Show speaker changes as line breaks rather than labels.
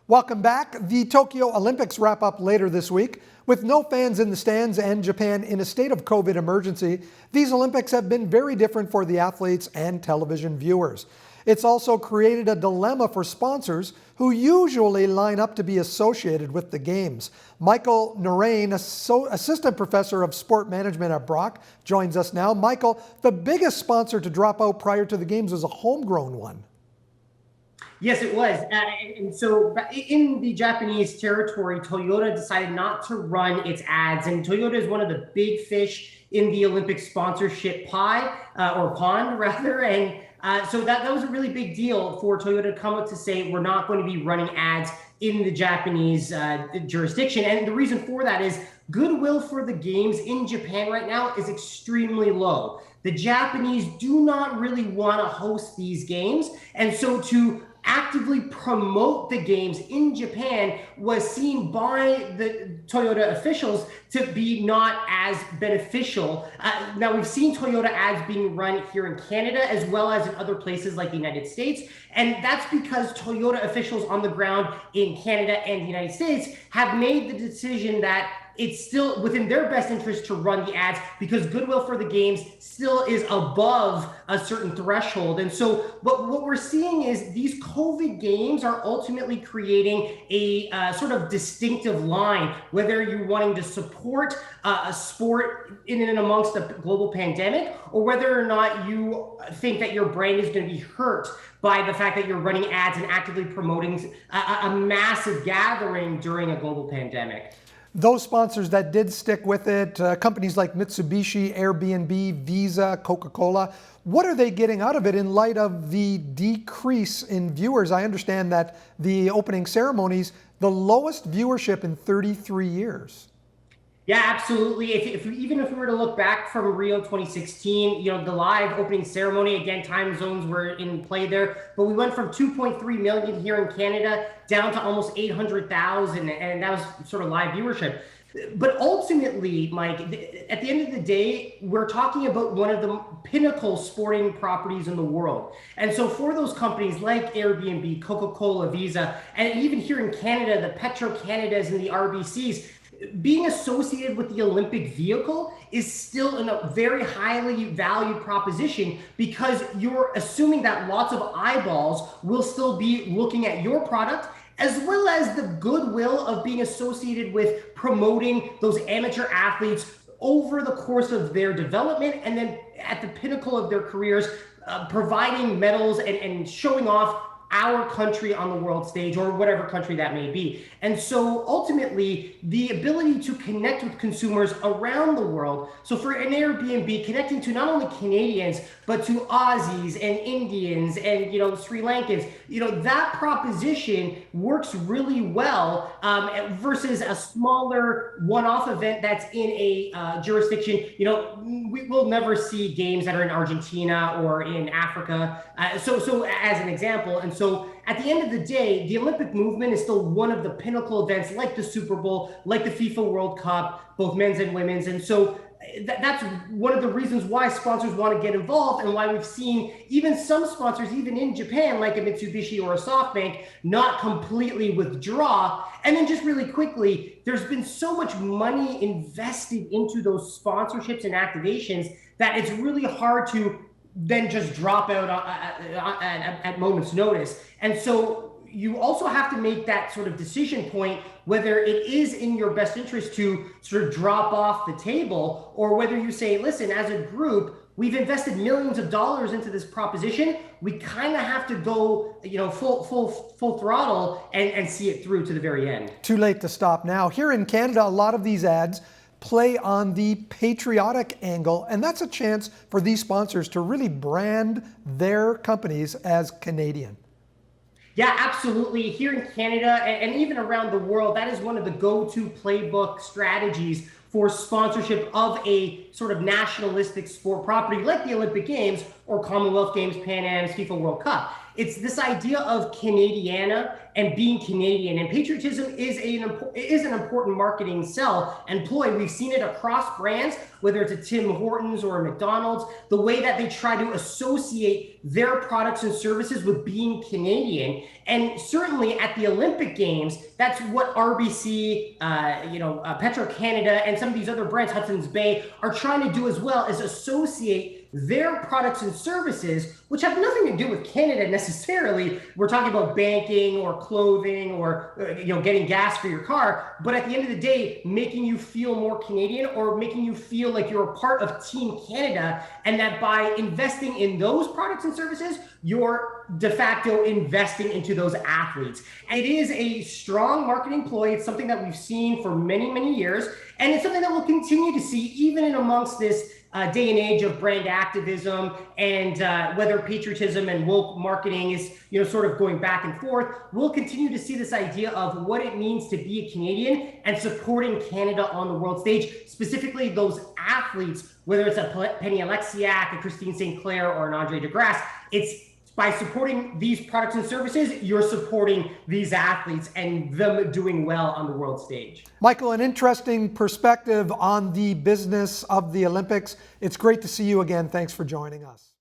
Welcome back. The Tokyo Olympics wrap up later this week. With no fans in the stands and Japan in a state of COVID emergency, these Olympics have been very different for the athletes and television viewers. It's also created a dilemma for sponsors who usually line up to be associated with the Games. Michael Narain, assistant professor of sport management at Brock, joins us now. Michael, the biggest sponsor to drop out prior to the Games was a homegrown one.
Yes, it was. And so in the Japanese territory, Toyota decided not to run its ads. And Toyota is one of the big fish in the Olympic sponsorship pie, or pond, rather. And so that was a really big deal for Toyota to come up to say, we're not going to be running ads in the Japanese jurisdiction. And the reason for that is goodwill for the Games in Japan right now is extremely low. The Japanese do not really want to host these games. And so to actively promote the Games in Japan was seen by the Toyota officials to be not as beneficial. Now, we've seen Toyota ads being run here in Canada as well as in other places like the United States. And that's because Toyota officials on the ground in Canada and the United States have made the decision that it's still within their best interest to run the ads because goodwill for the Games still is above a certain threshold. And so what we're seeing is these COVID Games are ultimately creating a sort of distinctive line, whether you're wanting to support a sport in and amongst a global pandemic, or whether or not you think that your brand is going to be hurt by the fact that you're running ads and actively promoting a massive gathering during a global pandemic.
Those sponsors that did stick with it, companies like Mitsubishi, Airbnb, Visa, Coca-Cola, what are they getting out of it in light of the decrease in viewers? I understand that the opening ceremonies, the lowest viewership in 33 years.
Yeah, absolutely. Even if we were to look back from Rio 2016, the live opening ceremony, again, time zones were in play there, but we went from 2.3 million here in Canada down to almost 800,000, and that was sort of live viewership. But ultimately, Mike, at the end of the day, we're talking about one of the pinnacle sporting properties in the world. And so for those companies like Airbnb, Coca-Cola, Visa, and even here in Canada, the Petro-Canadas and the RBCs, being associated with the Olympic vehicle is still a very highly valued proposition because you're assuming that lots of eyeballs will still be looking at your product, as well as the goodwill of being associated with promoting those amateur athletes over the course of their development, and then at the pinnacle of their careers, providing medals and showing off our country on the world stage, or whatever country that may be. And so ultimately, the ability to connect with consumers around the world, so for an Airbnb, connecting to not only Canadians, but to Aussies and Indians and Sri Lankans, that proposition works really well versus a smaller one-off event that's in a jurisdiction. We will never see games that are in Argentina or in Africa. So as an example, and so at the end of the day, the Olympic movement is still one of the pinnacle events like the Super Bowl, like the FIFA World Cup, both men's and women's. And so that's one of the reasons why sponsors want to get involved, and why we've seen even some sponsors, even in Japan, like a Mitsubishi or a SoftBank, not completely withdraw. And then just really quickly, there's been so much money invested into those sponsorships and activations that it's really hard to then just drop out at moment's notice. And so you also have to make that sort of decision point, whether it is in your best interest to sort of drop off the table, or whether you say, listen, as a group, we've invested millions of dollars into this proposition. We kind of have to go, full throttle and see it through to the very end.
Too late to stop now. Here in Canada, a lot of these ads play on the patriotic angle, and that's a chance for these sponsors to really brand their companies as Canadian.
Yeah, absolutely. Here in Canada and even around the world, that is one of the go-to playbook strategies for sponsorship of a sort of nationalistic sport property like the Olympic Games, or Commonwealth Games, Pan Am's, FIFA World Cup. It's this idea of Canadiana and being Canadian. And patriotism is an important marketing sell and ploy. We've seen it across brands, whether it's a Tim Hortons or a McDonald's, the way that they try to associate their products and services with being Canadian. And certainly at the Olympic Games, that's what RBC, Petro-Canada, and some of these other brands, Hudson's Bay, are trying to do as well, is associate their products and services, which have nothing to do with Canada necessarily. We're talking about banking or clothing or getting gas for your car, but at the end of the day, making you feel more Canadian or making you feel like you're a part of Team Canada, and that by investing in those products and services, you're de facto investing into those athletes. It is a strong marketing ploy. It's something that we've seen for many, many years, and it's something that we'll continue to see even in amongst this day and age of brand activism, and whether patriotism and woke marketing is sort of going back and forth. We'll continue to see this idea of what it means to be a Canadian and supporting Canada on the world stage, specifically those athletes, whether it's a Penny Alexiak, a Christine St. Clair, or an Andre DeGrasse. It's by supporting these products and services, you're supporting these athletes and them doing well on the world stage.
Michael, an interesting perspective on the business of the Olympics. It's great to see you again. Thanks for joining us.